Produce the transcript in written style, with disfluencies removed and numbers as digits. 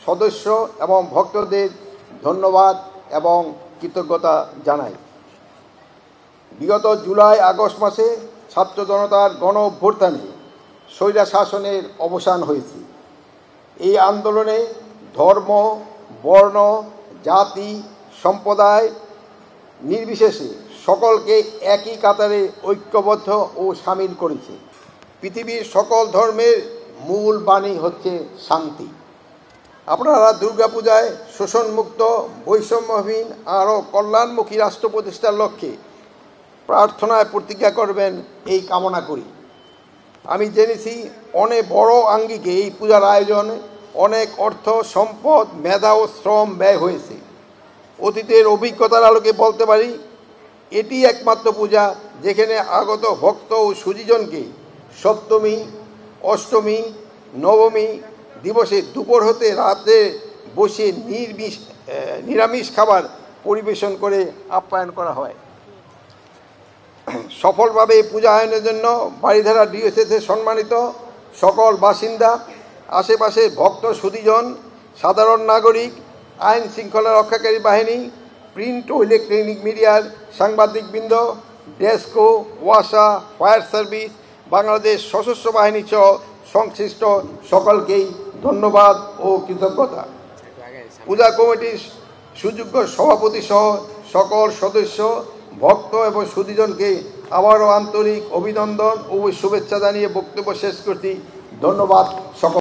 সদস্য এবং ভক্তদের ধন্যবাদ এবং কৃতজ্ঞতা জানাই। বিগত জুলাই আগস্ট মাসে ছাত্র জনতার গণ অভ্যুত্থানে স্বৈরা শাসনের অবসান হয়েছে। এই আন্দোলনে ধর্ম, বর্ণ, জাতি, সম্প্রদায় নির্বিশেষে সকলকে একই কাতারে ঐক্যবদ্ধ ও সামিল করেছে। পৃথিবীর সকল ধর্মের মূল বাণী হচ্ছে শান্তি। আপনারা দুর্গাপূজায় শোষণমুক্ত, বৈষম্যহীন আরও কল্যাণমুখী রাষ্ট্র প্রতিষ্ঠার লক্ষ্যে প্রার্থনায় প্রতিজ্ঞা করবেন এই কামনা করি। আমি জেনেছি অনেক বড় আঙ্গিকে এই পূজার আয়োজনে অনেক অর্থ, সম্পদ, মেধা ও শ্রম ব্যয় হয়েছে। অতীতের অভিজ্ঞতার আলোকে বলতে পারি, এটি একমাত্র পূজা যেখানে আগত ভক্ত ও সুধীজনকে সপ্তমী, অষ্টমী, নবমী দিবসে দুপুর হতে রাতে বসে নিরামিষ খাবার পরিবেশন করে আপ্যায়ন করা হয়। সফলভাবে পূজা আয়োজনের জন্য বারিধারা ডিওসিতে সম্মানিত সকল বাসিন্দা, আশেপাশে ভক্ত সুধীজন, সাধারণ নাগরিক, আইন শৃঙ্খলা রক্ষাকারী বাহিনী, প্রিন্ট ও ইলেকট্রনিক মিডিয়ার সাংবাদিকবৃন্দ, ডেস্কো, ওয়াসা, ফায়ার সার্ভিস, বাংলাদেশ সশস্ত্র বাহিনী সহ সংশ্লিষ্ট সকলকেই ধন্যবাদ ও কৃতজ্ঞতা। পূজা কমিটির সুযোগ্য সভাপতি সহ সকল সদস্য, ভক্ত এবং সুধীজনকে আবারও আন্তরিক অভিনন্দন ও শুভেচ্ছা জানিয়ে বক্তব্য শেষ করছি। ধন্যবাদ সকল।